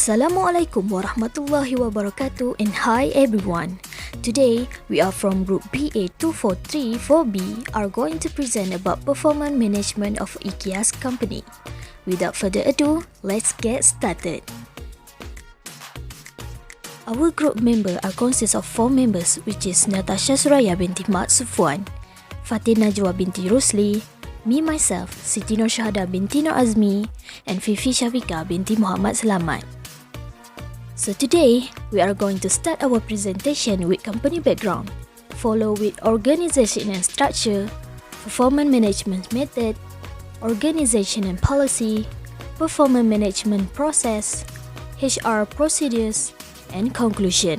Assalamualaikum warahmatullahi wabarakatuh and hi everyone. Today, we are from Group BA243 4B are going to present about performance management of Ikea's company. Without further ado, let's get started. Our group member are consist of 4 members, which is Natasya Suraya binti SUFFWAN, FATIN NAJWA binti RUSLI, me myself, SITI NORSHUHADAH binti AZMI, and FIFI SYAFIKA binti SELAMAT. So today, we are going to start our presentation with company background, follow with organization and structure, performance management method, organization and policy, performance management process, HR procedures, and conclusion.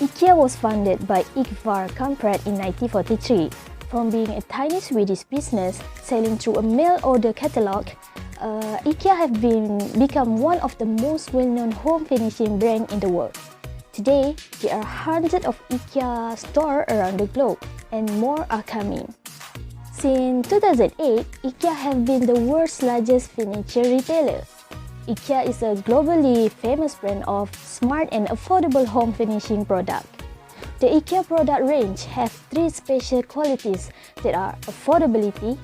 Ikea was founded by Ingvar Kamprad in 1943. From being a tiny Swedish business selling through a mail order catalog, Ikea have become one of the most well-known home finishing brands in the world. Today, there are hundreds of Ikea stores around the globe, and more are coming. Since 2008, Ikea have been the world's largest furniture retailer. Ikea is a globally famous brand of smart and affordable home finishing product. The Ikea product range have 3 special qualities that are affordability,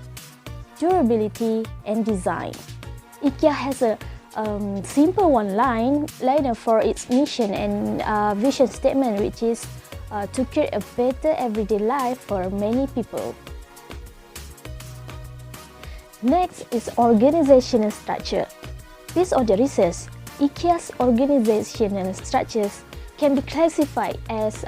durability, and design. Ikea has a simple one-liner for its mission and vision statement, which is to create a better everyday life for many people. Next is organizational structure. Based on the research, Ikea's organizational structures can be classified as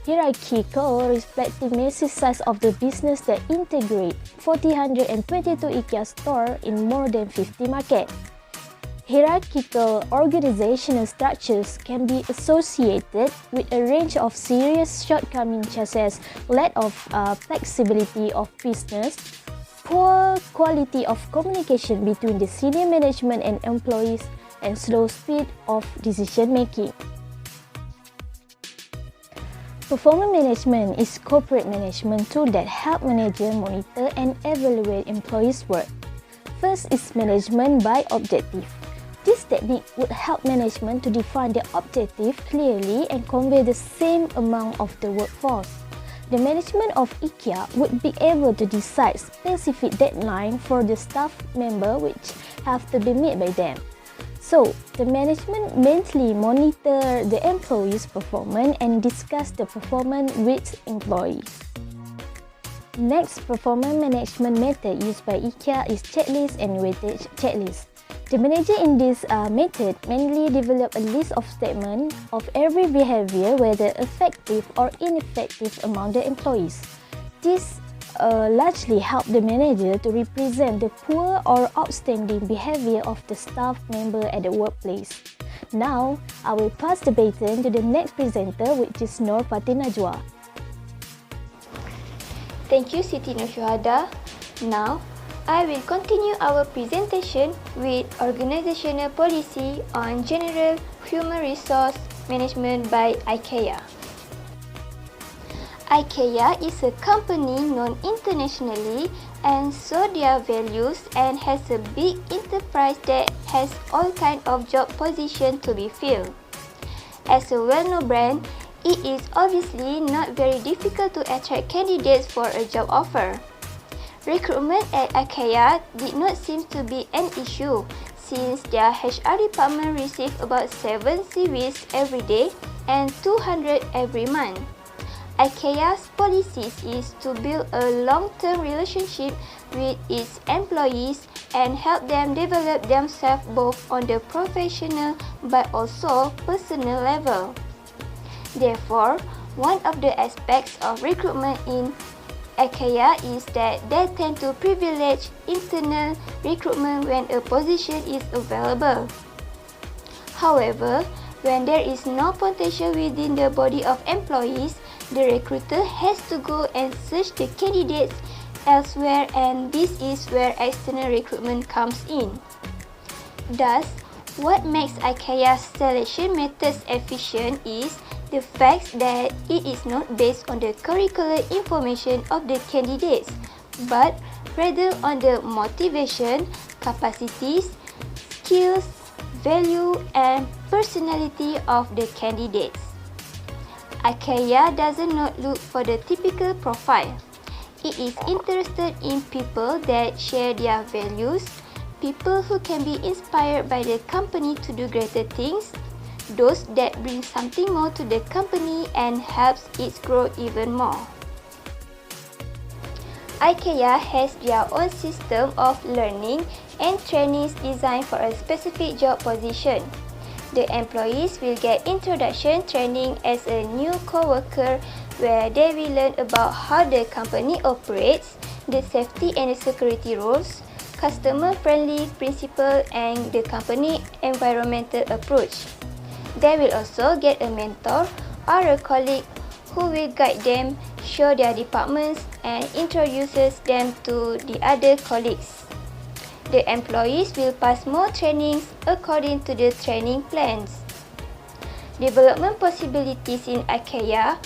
hierarchical, reflecting massive size of the business that integrate 422 Ikea stores in more than 50 markets. Hierarchical organizational structures can be associated with a range of serious shortcomings such as lack of flexibility of business, poor quality of communication between the senior management and employees, and slow speed of decision-making. Performance management is corporate management tool that help managers monitor and evaluate employees' work. First is management by objective. This technique would help management to define their objective clearly and convey the same amount of the workforce. The management of Ikea would be able to decide specific deadline for the staff member which have to be met by them. So, the management mainly monitor the employees' performance and discuss the performance with employees. Next performance management method used by Ikea is checklist and weightage checklist. The manager in this method mainly develop a list of statements of every behavior, whether effective or ineffective among the employees. This largely help the manager to represent the poor or outstanding behavior of the staff member at the workplace. Now, I will pass the baton to the next presenter, which is FATIN NAJWA. Thank you, Siti NORSHUHADAH. Now, I will continue our presentation with organizational policy on general human resource management by Ikea. Ikea is a company known internationally, and so their values and has a big enterprise that has all kinds of job positions to be filled. As a well-known brand, it is obviously not very difficult to attract candidates for a job offer. Recruitment at Ikea did not seem to be an issue since their HR department receives about 7 CVs every day and 200 every month. Ikea's policies is to build a long-term relationship with its employees and help them develop themselves both on the professional but also personal level. Therefore, one of the aspects of recruitment in Ikea is that they tend to privilege internal recruitment when a position is available. However, when there is no potential within the body of employees, the recruiter has to go and search the candidates elsewhere, and this is where external recruitment comes in. Thus, what makes Ikea's selection methods efficient is the fact that it is not based on the curricular information of the candidates, but rather on the motivation, capacities, skills, value, and personality of the candidates. Ikea does not look for the typical profile. It is interested in people that share their values, people who can be inspired by the company to do greater things, those that bring something more to the company and helps it grow even more. Ikea has their own system of learning and trainings designed for a specific job position. The employees will get introduction training as a new co-worker where they will learn about how the company operates, the safety and the security rules, customer-friendly principle and the company environmental approach. They will also get a mentor or a colleague who will guide them, show their departments and introduces them to the other colleagues. The employees will pass more trainings according to the training plans. Development possibilities in Ikea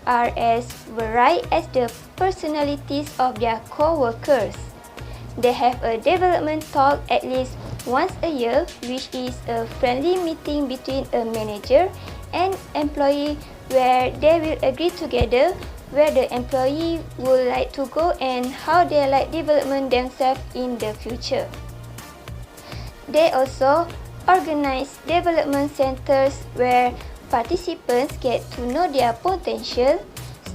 are as varied as the personalities of their co-workers. They have a development talk at least once a year, which is a friendly meeting between a manager and employee where they will agree together where the employee would like to go and how they like development themselves in the future. They also organize development centers where participants get to know their potential,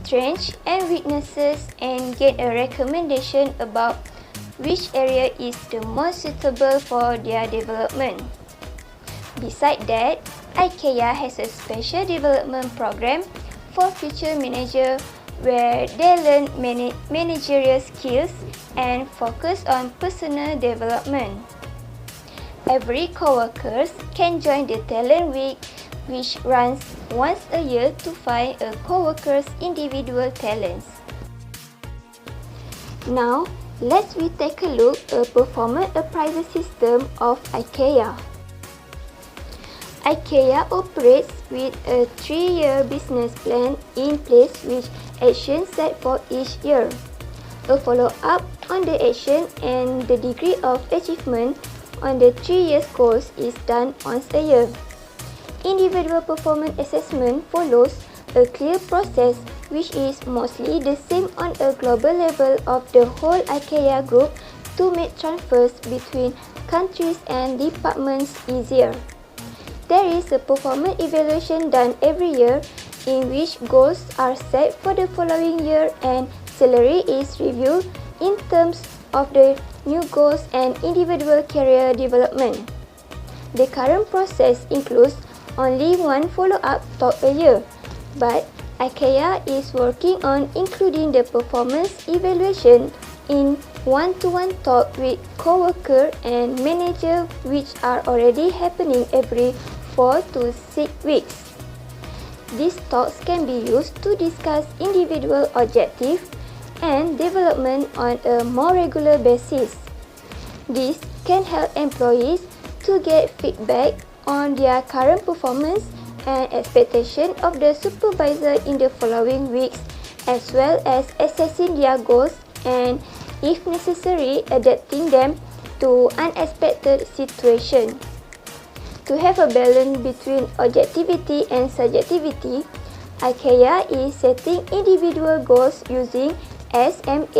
strengths and weaknesses and get a recommendation about which area is the most suitable for their development. Besides that, Ikea has a special development program for future managers where they learn managerial skills and focus on personal development. Every co-worker can join the Talent Week, which runs once a year to find a co-worker's individual talents. Now, let's take a look at performance appraisal system of Ikea. Ikea operates with a 3-year business plan in place with actions set for each year. A follow-up on the action and the degree of achievement on the 3 years goals is done once a year. Individual performance assessment follows a clear process which is mostly the same on a global level of the whole Ikea group to make transfers between countries and departments easier. There is a performance evaluation done every year in which goals are set for the following year and salary is reviewed in terms of the new goals and individual career development. The current process includes only one follow-up talk a year, but Ikea is working on including the performance evaluation in one-to-one talk with co-worker and manager which are already happening every 4 to 6 weeks. These talks can be used to discuss individual objectives and development on a more regular basis. This can help employees to get feedback on their current performance and expectation of the supervisor in the following weeks, as well as assessing their goals and, if necessary, adapting them to unexpected situations. To have a balance between objectivity and subjectivity, Ikea is setting individual goals using SMART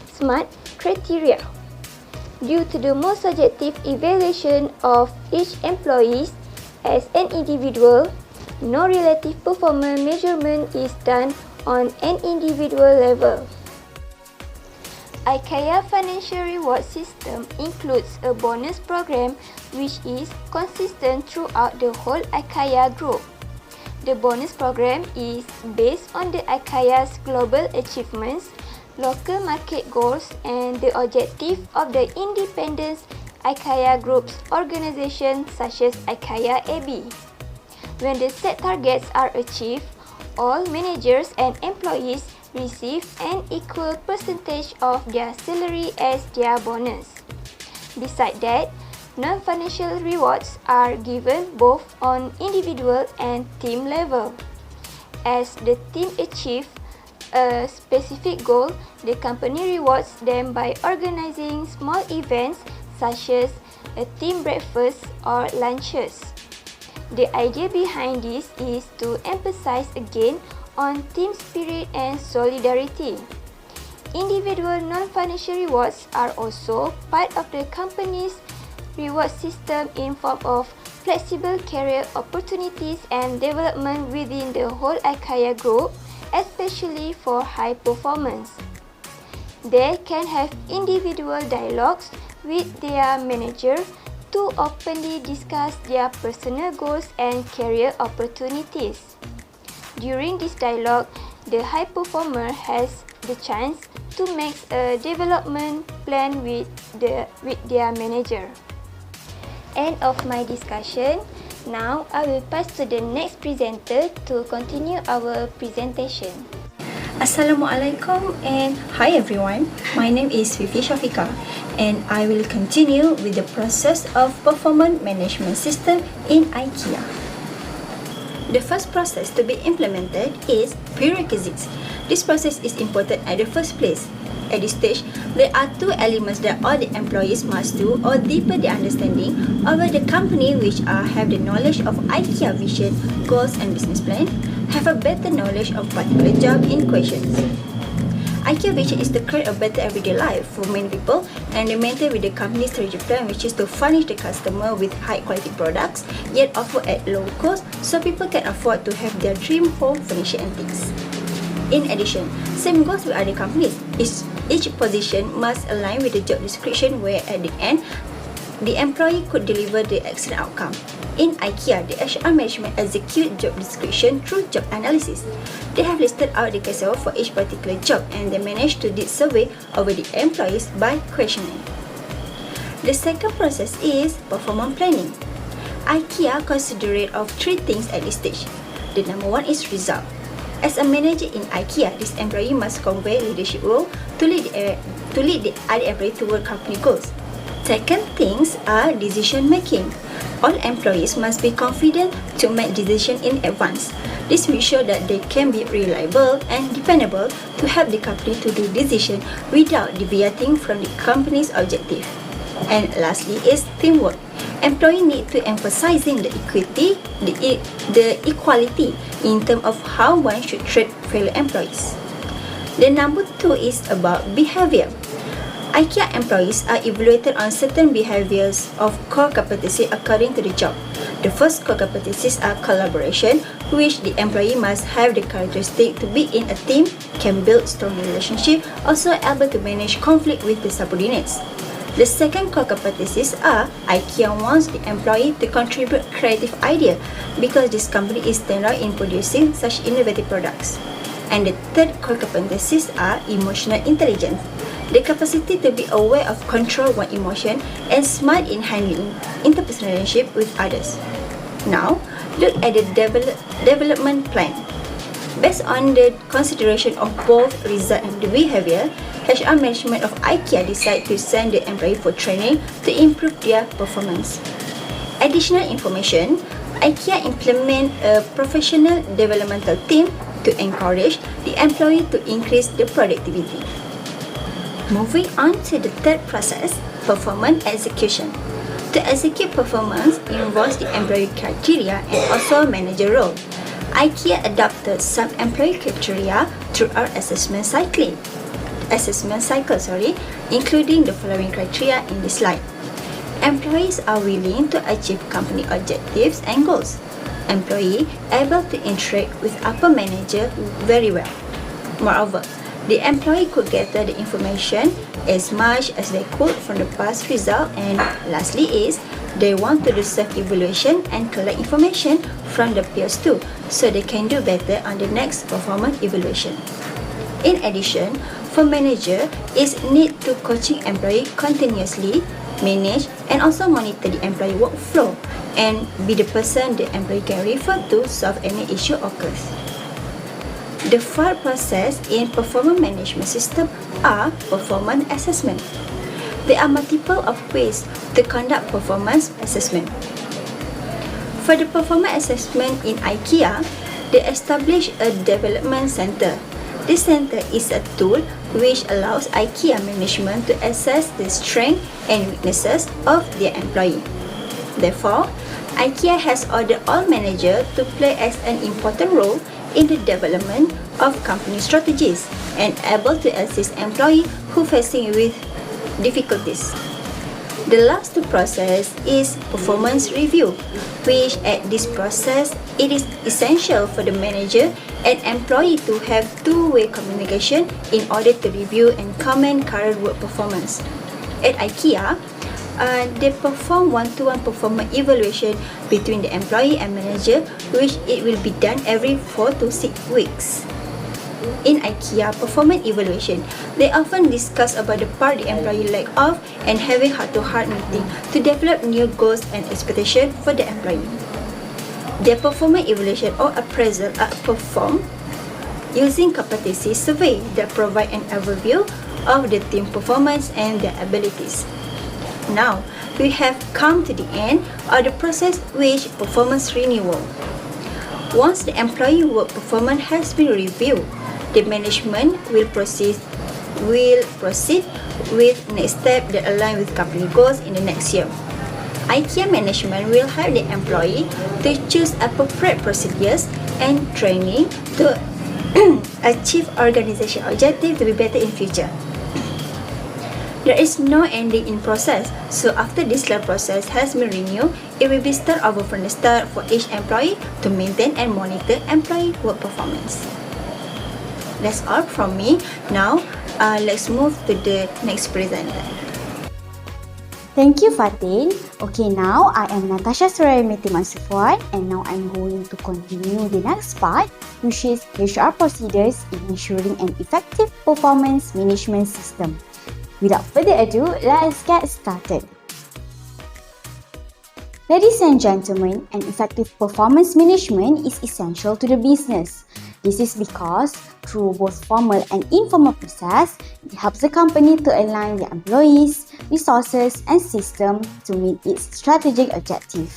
SMART criteria. Due to the more subjective evaluation of each employee as an individual, no relative performance measurement is done on an individual level. Ikea financial reward system includes a bonus program which is consistent throughout the whole Ikea group. The bonus program is based on the Ikea's global achievements, local market goals and the objective of the independent Ikea group's organizations such as Ikea AB. When the set targets are achieved, all managers and employees receive an equal percentage of their salary as their bonus. Besides that, non-financial rewards are given both on individual and team level. As the team achieves a specific goal, the company rewards them by organizing small events such as a team breakfast or lunches. The idea behind this is to emphasize again on team spirit and solidarity. Individual non-financial rewards are also part of the company's reward system in form of flexible career opportunities and development within the whole Ikea group, especially for high performance. They can have individual dialogues with their manager to openly discuss their personal goals and career opportunities. During this dialogue, the high performer has the chance to make a development plan with their manager. End of my discussion. Now, I will pass to the next presenter to continue our presentation. Assalamualaikum and hi everyone. My name is SYAFIKA and I will continue with the process of performance management system in Ikea. The first process to be implemented is prerequisites. This process is important at the first place. At this stage, there are two elements that all the employees must do or deepen their understanding over the company, which are have the knowledge of Ikea vision, goals and business plan, have a better knowledge of particular job in questions. Ikea vision is to create a better everyday life for many people and they maintain with the company's strategic plan, which is to furnish the customer with high quality products yet offer at low cost so people can afford to have their dream home furniture and things. In addition, same goes with other companies. Each position must align with the job description where at the end, the employee could deliver the excellent outcome. In Ikea, the HR management execute job description through job analysis. They have listed out the criteria for each particular job and they manage to do survey over the employees by questioning. The second process is performance planning. Ikea considers of three things at this stage. The number one is result. As a manager in Ikea, this employee must convey leadership role to lead the other employee toward company goals. Second things are decision making. All employees must be confident to make decisions in advance. This will show that they can be reliable and dependable to help the company to do decisions without deviating from the company's objective. And lastly is teamwork. Employees need to emphasizing the equality in terms of how one should treat fellow employees. The number two is about behavior. Ikea employees are evaluated on certain behaviors of core competency according to the job. The first core competencies are collaboration, which the employee must have the characteristic to be in a team, can build strong relationship, also able to manage conflict with the subordinates. The second core competencies are Ikea wants the employee to contribute creative idea because this company is standard in producing such innovative products. And the third core competencies are emotional intelligence. The capacity to be aware of control one emotion and smart in handling interpersonal relationship with others. Now, look at the development plan. Based on the consideration of both result and the behavior, HR management of Ikea decide to send the employee for training to improve their performance. Additional information, Ikea implement a professional developmental team to encourage the employee to increase the productivity. Moving on to the third process, performance execution. To execute performance involves the employee criteria and also manager role. Ikea adopted some employee criteria throughout assessment cycle, including the following criteria in this slide. Employees are willing to achieve company objectives and goals. Employee able to interact with upper manager very well. Moreover, the employee could gather the information as much as they could from the past result, and lastly is they want to do self-evaluation and collect information from the peers too, so they can do better on the next performance evaluation. In addition, for manager is need to coaching employee continuously, manage and also monitor the employee workflow and be the person the employee can refer to solve any issue occurs. The fourth process in performance management system are performance assessment. There are multiple of ways to conduct performance assessment. For the performance assessment in Ikea, they establish a development center. This center is a tool which allows IKEA management to assess the strengths and weaknesses of their employee. Therefore, IKEA has ordered all managers to play as an important role in the development of company strategies and able to assist employees who facing with difficulties. The last process is performance review, which at this process, it is essential for the manager and employee to have two-way communication in order to review and comment current work performance. At IKEA, they perform one-to-one performance evaluation between the employee and manager, which it will be done every 4 to 6 weeks. In IKEA performance evaluation, they often discuss about the part the employee lack of and having heart-to-heart meeting to develop new goals and expectations for the employee. Their performance evaluation or appraisal are performed using competency survey that provide an overview of the team performance and their abilities. Now, we have come to the end of the process, which performance renewal. Once the employee work performance has been reviewed, the management will proceed with next step that align with company goals in the next year. IKEA management will help the employee to choose appropriate procedures and training to achieve organization objective to be better in future. There is no ending in process, so after this process has been renewed, it will be start over from the start for each employee to maintain and monitor employee work performance. That's all from me. Now, let's move to the next presenter. Thank you, Fatin. Okay, now I am Natasya Suraya SUFFWAN, and now I'm going to continue the next part, which is HR procedures in ensuring an effective performance management system. Without further ado, let's get started. Ladies and gentlemen, an effective performance management is essential to the business. This is because through both formal and informal process, it helps the company to align their employees, resources, and system to meet its strategic objective.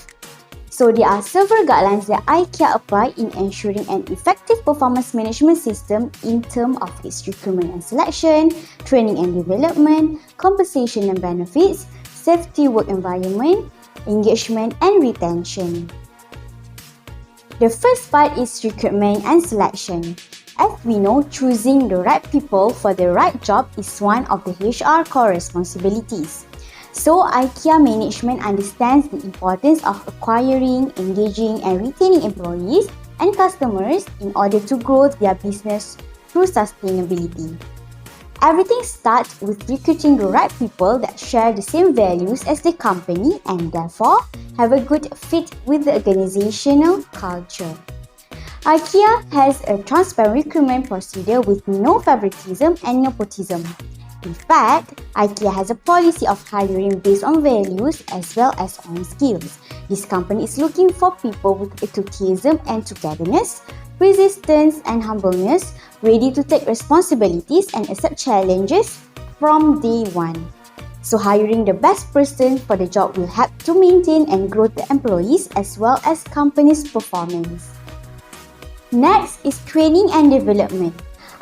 So there are several guidelines that IKEA apply in ensuring an effective performance management system in terms of its recruitment and selection, training and development, compensation and benefits, safety work environment, engagement and retention. The first part is recruitment and selection. As we know, choosing the right people for the right job is one of the HR core responsibilities. So, IKEA management understands the importance of acquiring, engaging and retaining employees and customers in order to grow their business through sustainability. Everything starts with recruiting the right people that share the same values as the company and therefore have a good fit with the organizational culture. IKEA has a transparent recruitment procedure with no favoritism and nepotism. In fact, IKEA has a policy of hiring based on values as well as on skills. This company is looking for people with enthusiasm and togetherness, persistence and humbleness, ready to take responsibilities and accept challenges from day one. So hiring the best person for the job will help to maintain and grow the employees as well as company's performance. Next is training and development.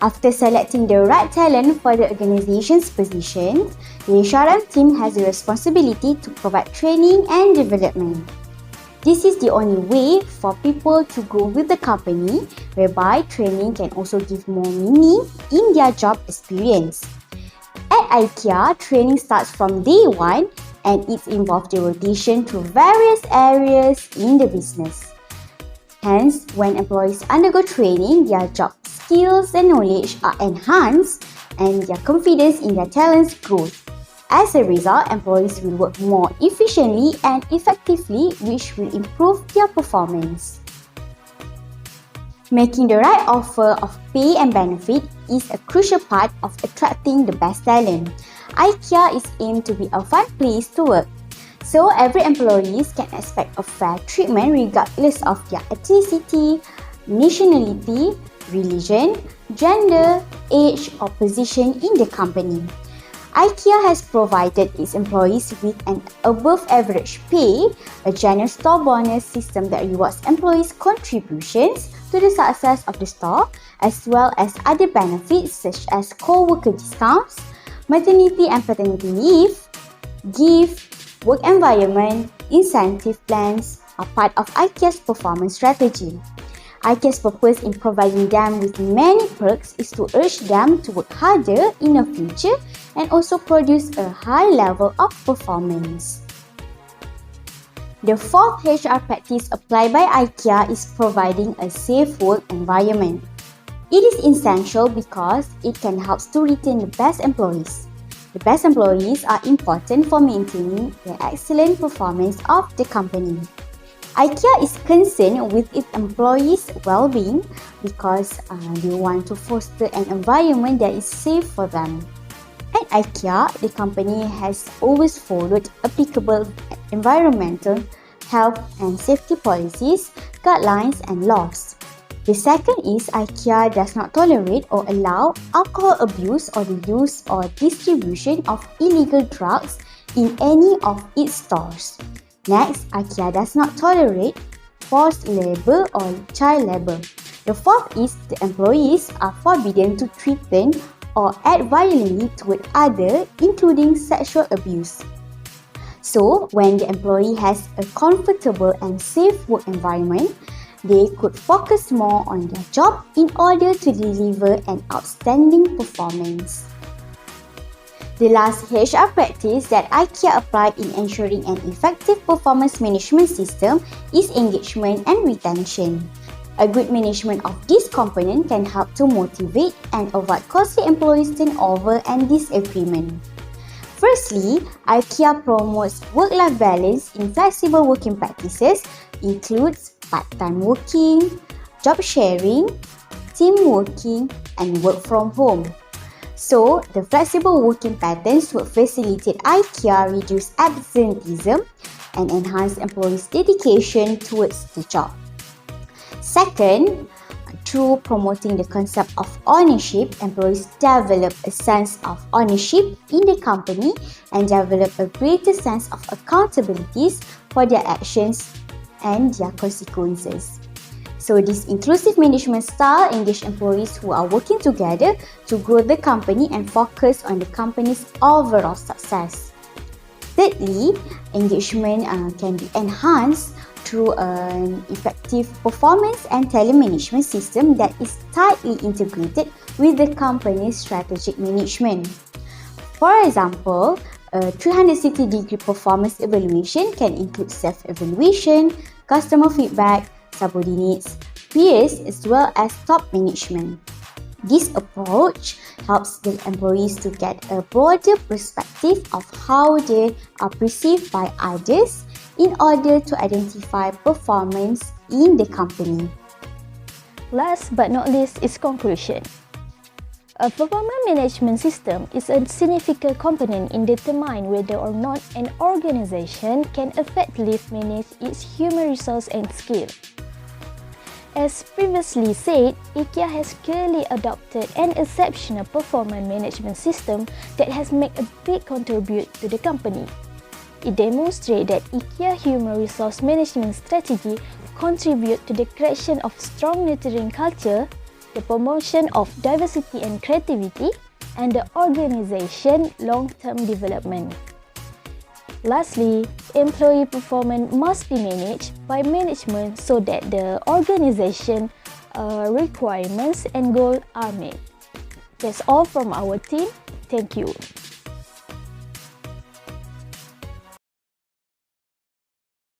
After selecting the right talent for the organization's position, the HRM team has the responsibility to provide training and development. This is the only way for people to grow with the company, whereby training can also give more meaning in their job experience. At IKEA, training starts from day one and it involves the rotation through various areas in the business. Hence, when employees undergo training, their job skills and knowledge are enhanced and their confidence in their talents grows. As a result, employees will work more efficiently and effectively, which will improve their performance. Making the right offer of pay and benefit is a crucial part of attracting the best talent. IKEA is aimed to be a fun place to work. So, every employee can expect a fair treatment regardless of their ethnicity, nationality, religion, gender, age or position in the company. IKEA has provided its employees with an above-average pay, a generous store bonus system that rewards employees' contributions to to the success of the store, as well as other benefits such as co-worker discounts, maternity and paternity leave, gift, work environment, incentive plans are part of IKEA's performance strategy. IKEA's purpose in providing them with many perks is to urge them to work harder in the future and also produce a high level of performance. The fourth HR practice applied by IKEA is providing a safe work environment. It is essential because it can help to retain the best employees. The best employees are important for maintaining the excellent performance of the company. IKEA is concerned with its employees' well-being because they want to foster an environment that is safe for them. At IKEA, the company has always followed applicable environmental, health and safety policies, guidelines and laws. The second is IKEA does not tolerate or allow alcohol abuse or the use or distribution of illegal drugs in any of its stores. Next, IKEA does not tolerate forced labor or child labor. The fourth is the employees are forbidden to threaten or act violently toward others, including sexual abuse. So, when the employee has a comfortable and safe work environment, they could focus more on their job in order to deliver an outstanding performance. The last HR practice that IKEA applied in ensuring an effective performance management system is engagement and retention. A good management of this component can help to motivate and avoid costly employees turnover and disagreement. Firstly, IKEA promotes work-life balance in flexible working practices, includes part-time working, job sharing, team working, and work from home. So, the flexible working patterns would facilitate IKEA reduce absenteeism and enhance employees' dedication towards the job. Second, through promoting the concept of ownership, employees develop a sense of ownership in the company and develop a greater sense of accountabilities for their actions and their consequences. So this inclusive management style engages employees who are working together to grow the company and focus on the company's overall success. Thirdly, engagement can be enhanced through an effective performance and talent management system that is tightly integrated with the company's strategic management. For example, a 360-degree performance evaluation can include self-evaluation, customer feedback, subordinates, peers, as well as top management. This approach helps the employees to get a broader perspective of how they are perceived by others in order to identify performance in the company. Last but not least is conclusion. A performance management system is a significant component in determining whether or not an organization can effectively manage its human resource and skill. As previously said, IKEA has clearly adopted an exceptional performance management system that has made a big contribution to the company. It demonstrates that IKEA human resource management strategy contributes to the creation of strong nurturing culture, the promotion of diversity and creativity, and the organization long-term development. Lastly, employee performance must be managed by management so that the organization requirements and goals are met. That's all from our team. Thank you.